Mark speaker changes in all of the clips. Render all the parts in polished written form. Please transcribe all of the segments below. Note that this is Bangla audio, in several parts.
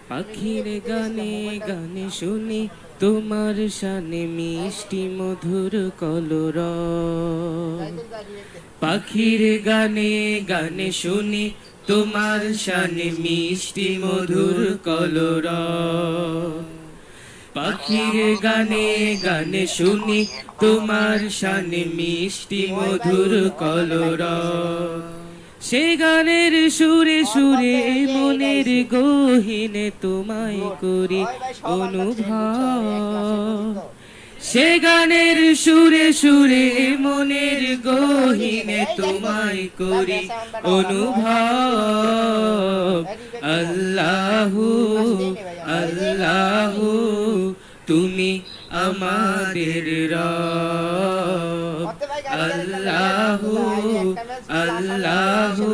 Speaker 1: পাখির গানে গানে শুনি তোমার শানে মিষ্টি মধুর কলরব। পাখির গানে গানে শুনি তোমার শানে মিষ্টি মধুর কলরব। পাখির গানে গানে শুনি তোমার শানে মিষ্টি মধুর কলরব। সে গানের সুরে সুরে মনের গহীনে তোমায় করি অনুভব। সে গানের সুরে সুরে মনের গহীনে তোমায় করি অনুভব। আল্লাহু আল্লাহু তুমি আমাদের রব। আল্লাহু আল্লাহু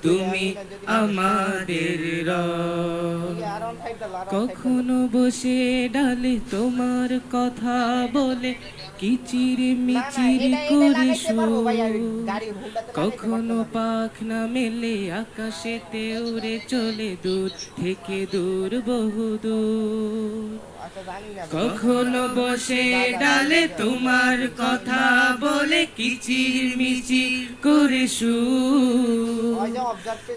Speaker 1: তুমি আমাদের রব। কখনো বসে ডালে তোমার কথা বলে কিচির মিচির করে সুর। কখনো পাখ না মেলে আকাশেতে উড়ে চলে দূর থেকে দূর বহুদূর। কখনো বসে ডালে তোমার কথা বলে কিচির মিচির করে সুর।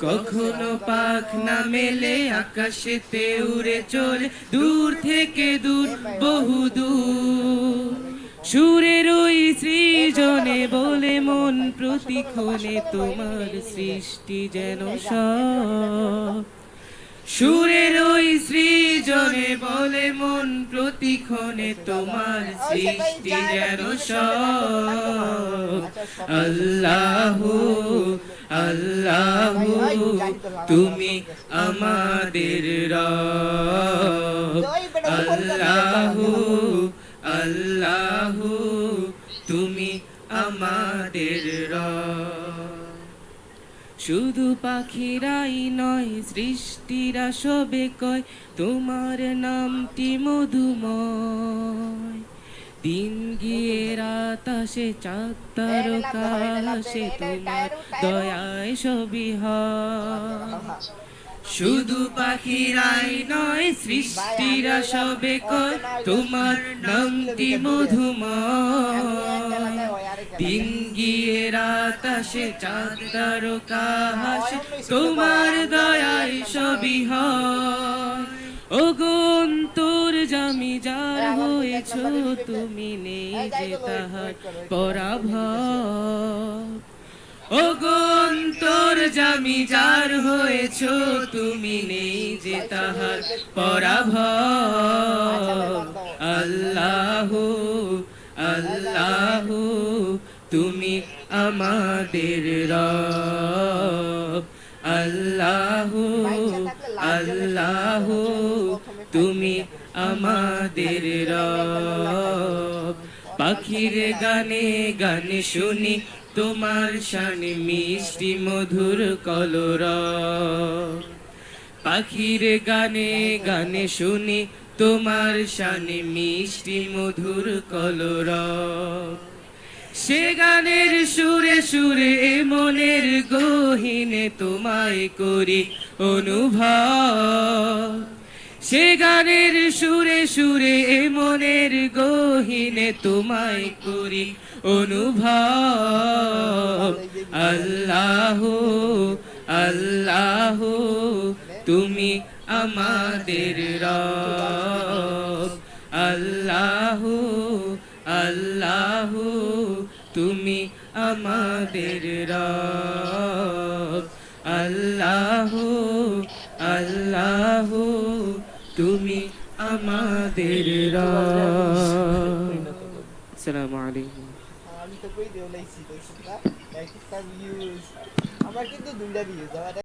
Speaker 1: কখনো পাখ না মেলে আকাশেতে উড়ে চলে দূর থেকে দূর বহুদূর। সুরের ওই সৃজনে বলে মন প্রতিক্ষণে তোমার সৃষ্টি যেন সব। সুরের ওই সৃজনে বলে মন প্রতিক্ষণে তোমার সৃষ্টি যেন সব। আল্লাহু আল্লাহু তুমি আমাদের রব। আল্লাহু আল্লাহু তুমি আমাদের রব। শুধু পাখিরাই নয় সৃষ্টিরা সবে কয় তোমার নামটি মধুময়। দিন গিয়ে রাত আসে চাঁদ তারকা আসে তোমার দয়ায় সবই হয়। শুধু পাখিরাই নয় সৃষ্টিরা সবে কয় তোমার নামটি মধুময়। দিন গিয়ে রাত আসে চাঁদ তারকা হাসে তোমার দয়ায় সবই হয়। ওগো অন্তর জামি যার হয়েছ তুমি নেই যে তাহার পরাভব। ওগো অন্তর জামি যার হয়েছ তুমি নেই যে তাহার পরাভব। আল্লাহু আল্লাহু তুমি আমাদের রব। আল্লাহু আল্লাহু তুমি আমাদের রব। পাখির গানে গানে শুনি তোমার শানে মিষ্টি মধুর কলরব। পাখির গানে গানে শুনি তোমার শানে মিষ্টি মধুর কলরব। সে গানের সুরে সুরে মনের গহীনে তোমায় করি অনুভব। সে গানের সুরে সুরে মনের গহীনে তোমায় করি অনুভব। আল্লাহু আল্লাহু তুমি আমাদের রব। আল্লাহু আল্লাহু তুমি আমাদের রব। আল্লাহু আল্লাহু তুমি আমাদের রব। আসসালামু আলাইকুম।
Speaker 2: আমি তো কই দেও লাইছি তো একটা ভিউজ আমার কিন্তু দুইটা ভিউজ